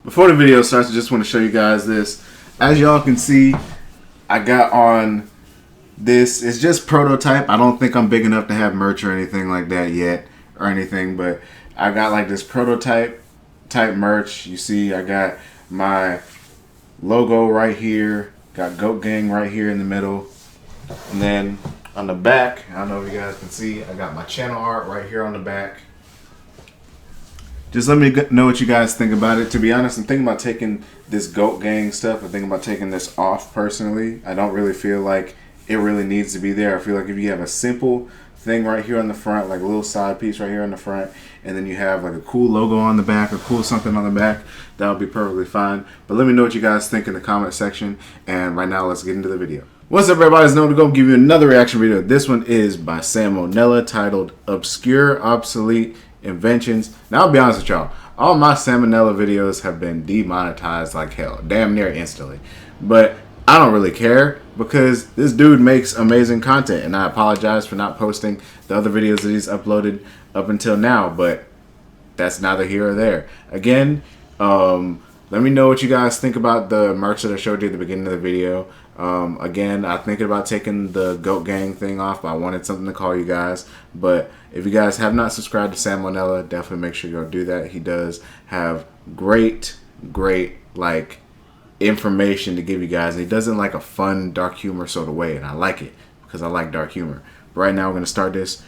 Before the video starts, I just want to show you guys this. As y'all can see, I got on this. It's just prototype. I don't think I'm big enough to have merch or anything like that yet or anything, but I got like this prototype type merch. You see, I got my logo right here. Got Goat Gang right here in the middle. And then on the back, I don't know if you guys can see, I got my channel art right here on the back. Just let me know what you guys think about it. To be honest, I'm thinking about taking this Goat Gang stuff. I'm thinking about taking this off personally. I don't really feel like it really needs to be there. I feel like if you have a simple thing right here on the front, like a little side piece right here on the front, and then you have like a cool logo on the back or cool something on the back, that would be perfectly fine. But let me know what you guys think in the comment section. And right now, let's get into the video. What's up, everybody? It's Novelty. Go give you another reaction video. This one is by Sam Monella, titled Obscure, Obsolete, Inventions. Now, I'll be honest with y'all. All my Salmonella videos have been demonetized like hell. Damn near instantly. But I don't really care because this dude makes amazing content. And I apologize for not posting the other videos that he's uploaded up until now. But that's neither here or there. Again, let me know what you guys think about the merch that I showed you at the beginning of the video. Again, I'm thinking about taking the Goat Gang thing off, but I wanted something to call you guys. But if you guys have not subscribed to Sam Monella, definitely make sure you go do that. He does have great, like, information to give you guys. And he does it in like a fun, dark humor sort of way, and I like it because I like dark humor. But right now, we're going to start this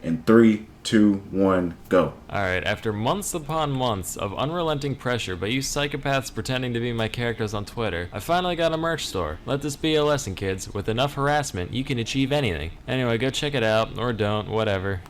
in 3, 2, 1, go. Alright, after months upon months of unrelenting pressure by you psychopaths pretending to be my characters on Twitter, I finally got a merch store. Let this be a lesson, kids. With enough harassment, you can achieve anything. Anyway, go check it out, or don't, whatever.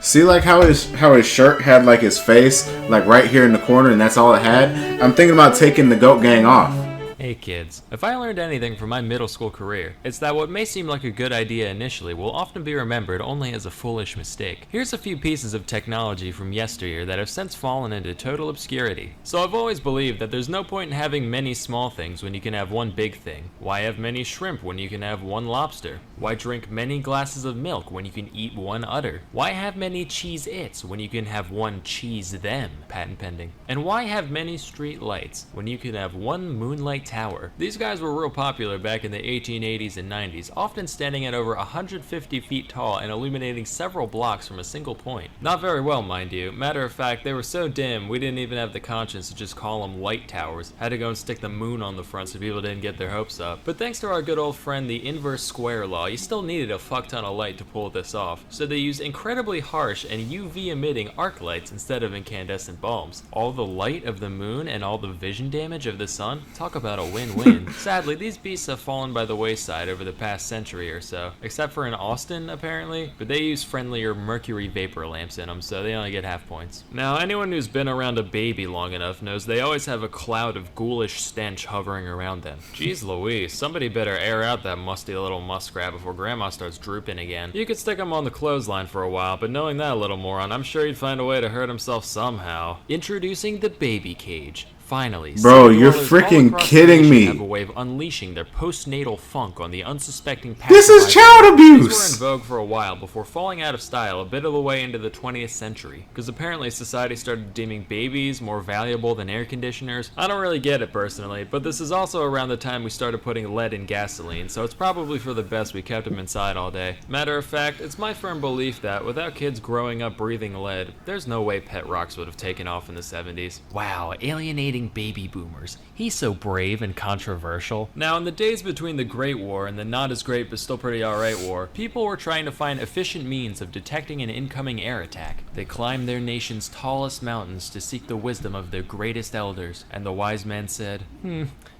See, like how his shirt had like his face like right here in the corner, and that's all it had? I'm thinking about taking the Goat Gang off. Hey kids, if I learned anything from my middle school career, it's that what may seem like a good idea initially will often be remembered only as a foolish mistake. Here's a few pieces of technology from yesteryear that have since fallen into total obscurity. So I've always believed that there's no point in having many small things when you can have one big thing. Why have many shrimp when you can have one lobster? Why drink many glasses of milk when you can eat one udder? Why have many cheese-its when you can have one cheese-them? Patent pending. And why have many street lights when you can have one Moonlight tower? These guys were real popular back in the 1880s and 90s, often standing at over 150 feet tall and illuminating several blocks from a single point. Not very well, mind you. Matter of fact, they were so dim, we didn't even have the conscience to just call them light towers. Had to go and stick the moon on the front so people didn't get their hopes up. But thanks to our good old friend, the inverse square law, you still needed a fuck ton of light to pull this off. So they used incredibly harsh and UV-emitting arc lights instead of incandescent bulbs. All the light of the moon and all the vision damage of the sun? Talk about a win-win. Sadly, these beasts have fallen by the wayside over the past century or so, except for in Austin, apparently, but they use friendlier mercury vapor lamps in them, so they only get half points. Now, anyone who's been around a baby long enough knows they always have a cloud of ghoulish stench hovering around them. Jeez Louise, somebody better air out that musty little muskrat before Grandma starts drooping again. You could stick him on the clothesline for a while, but knowing that little moron, I'm sure he'd find a way to hurt himself somehow. Introducing the baby cage. Finally, bro, you're freaking kidding me. Have a way of unleashing their postnatal funk on the unsuspecting. This is child abuse. These were in vogue for a while before falling out of style a bit of the way into the 20th century, because apparently society started deeming babies more valuable than air conditioners. I don't really get it personally, but this is also around the time we started putting lead in gasoline, so it's probably for the best we kept them inside all day. Matter of fact, it's my firm belief that without kids growing up breathing lead, there's no way pet rocks would have taken off in the 70s. Wow, alienating baby boomers. He's so brave and controversial. Now, in the days between the Great War and the not as great but still pretty alright war, people were trying to find efficient means of detecting an incoming air attack. They climbed their nation's tallest mountains to seek the wisdom of their greatest elders, and the wise men said,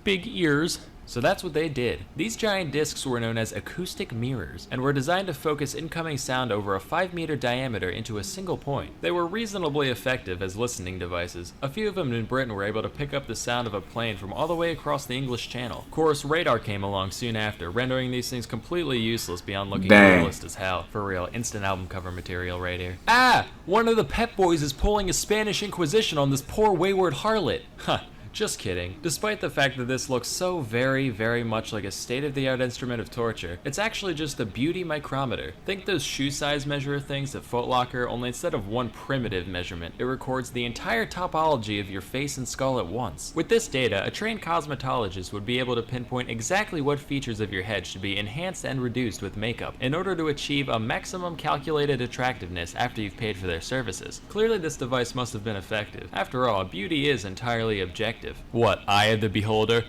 big ears. So that's what they did. These giant discs were known as acoustic mirrors and were designed to focus incoming sound over a 5-meter diameter into a single point. They were reasonably effective as listening devices. A few of them in Britain were able to pick up the sound of a plane from all the way across the English Channel. Of course, radar came along soon after, rendering these things completely useless beyond looking realist as hell. For real, instant album cover material right here. Ah! One of the Pep Boys is pulling a Spanish Inquisition on this poor wayward harlot. Huh. Just kidding. Despite the fact that this looks so very, very much like a state-of-the-art instrument of torture, it's actually just a beauty micrometer. Think those shoe size measurer things at Foot Locker, only instead of one primitive measurement, it records the entire topology of your face and skull at once. With this data, a trained cosmetologist would be able to pinpoint exactly what features of your head should be enhanced and reduced with makeup in order to achieve a maximum calculated attractiveness after you've paid for their services. Clearly this device must have been effective. After all, beauty is entirely objective. What, eye of the beholder?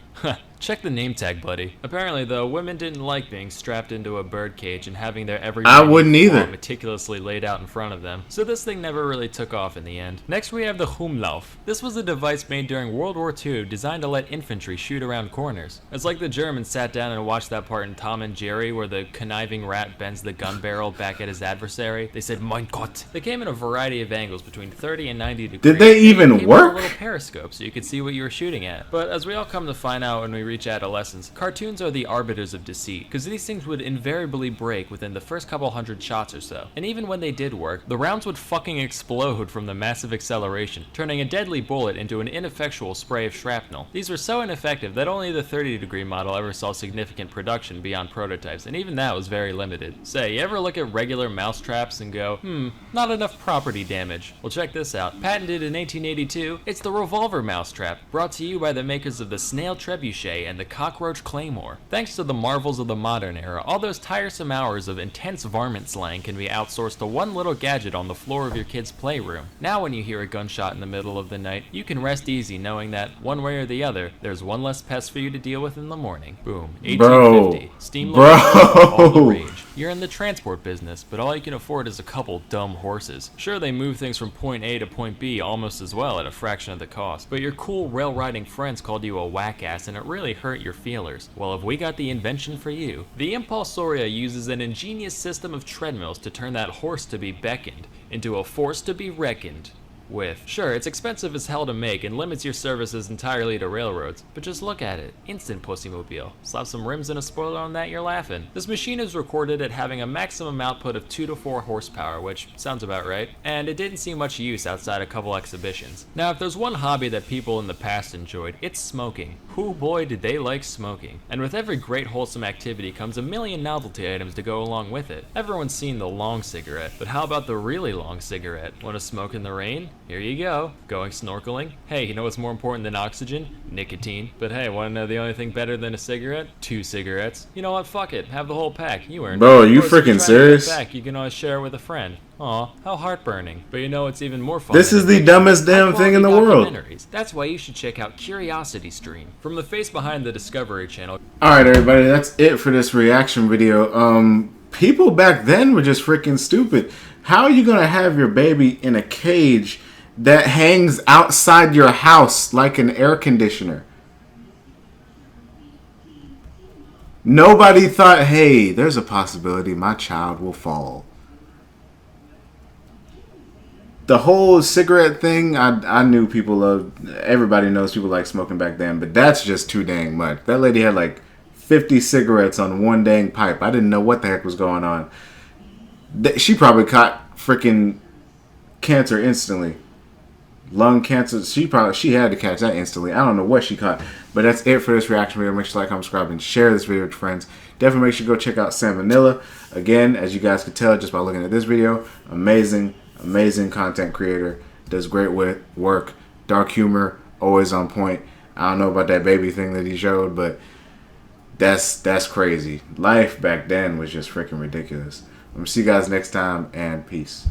Check the name tag, buddy. Apparently, though, women didn't like being strapped into a birdcage and having their every meticulously laid out in front of them, so this thing never really took off in the end. Next, we have the Krummlauf. This was a device made during World War II designed to let infantry shoot around corners. It's like the Germans sat down and watched that part in Tom and Jerry where the conniving rat bends the gun barrel back at his adversary. They said, "Mein Gott." They came in a variety of angles between 30 and 90 degrees. Did they even work? A little periscope so you could see what you were shooting at. But as we all come to find out when we reach adolescence, cartoons are the arbiters of deceit, because these things would invariably break within the first couple hundred shots or so. And even when they did work, the rounds would fucking explode from the massive acceleration, turning a deadly bullet into an ineffectual spray of shrapnel. These were so ineffective that only the 30-degree model ever saw significant production beyond prototypes, and even that was very limited. Say, you ever look at regular mousetraps and go, not enough property damage? Well, check this out. Patented in 1882, it's the Revolver mousetrap, brought to you by the makers of the Snail Trebuchet and the Cockroach Claymore. Thanks to the marvels of the modern era, all those tiresome hours of intense varmint slang can be outsourced to one little gadget on the floor of your kid's playroom. Now when you hear a gunshot in the middle of the night, you can rest easy knowing that, one way or the other, there's one less pest for you to deal with in the morning. Boom. 1850. Steam locomotives, all the rage. You're in the transport business, but all you can afford is a couple dumb horses. Sure, they move things from point A to point B almost as well at a fraction of the cost, but your cool rail riding friends called you a whack-ass and it really hurt your feelers. Well, have we got the invention for you? The Impulsoria uses an ingenious system of treadmills to turn that horse to be beckoned into a force to be reckoned with. Sure, it's expensive as hell to make and limits your services entirely to railroads, but just look at it. Instant Pussymobile. Slap some rims and a spoiler on that, you're laughing. This machine is recorded at having a maximum output of 2 to 4 horsepower, which sounds about right, and it didn't see much use outside a couple exhibitions. Now, if there's one hobby that people in the past enjoyed, it's smoking. Whoo boy did they like smoking. And with every great wholesome activity comes a million novelty items to go along with it. Everyone's seen the long cigarette, but how about the really long cigarette? Want to smoke in the rain? Here you go. Going snorkeling? Hey, you know what's more important than oxygen? Nicotine. But hey, wanna know the only thing better than a cigarette? 2 cigarettes. You know what? Fuck it. Have the whole pack. You earned it. Bro, are you freaking serious? Back, you can always share it with a friend. Aw, how heartburning. But you know what's even more fun? This is the dumbest damn thing in the world. That's why you should check out Curiosity Stream from the face behind the Discovery Channel. Alright, everybody, that's it for this reaction video. People back then were just freaking stupid. How are you gonna have your baby in a cage that hangs outside your house like an air conditioner? Nobody thought, hey, there's a possibility my child will fall. The whole cigarette thing, I knew people loved. Everybody knows people like smoking back then, but that's just too dang much. That lady had like 50 cigarettes on one dang pipe. I didn't know what the heck was going on. She probably caught freaking cancer instantly. Lung cancer. She had to catch that instantly. I don't know what she caught. But that's it for this reaction video. Make sure you like, comment, subscribe, and share this video with your friends. Definitely make sure you go check out Sam Vanilla. Again, as you guys can tell just by looking at this video, amazing content creator. Does great work. Dark humor, always on point. I don't know about that baby thing that he showed, but that's crazy. Life back then was just freaking ridiculous. I'm gonna see you guys next time, and peace.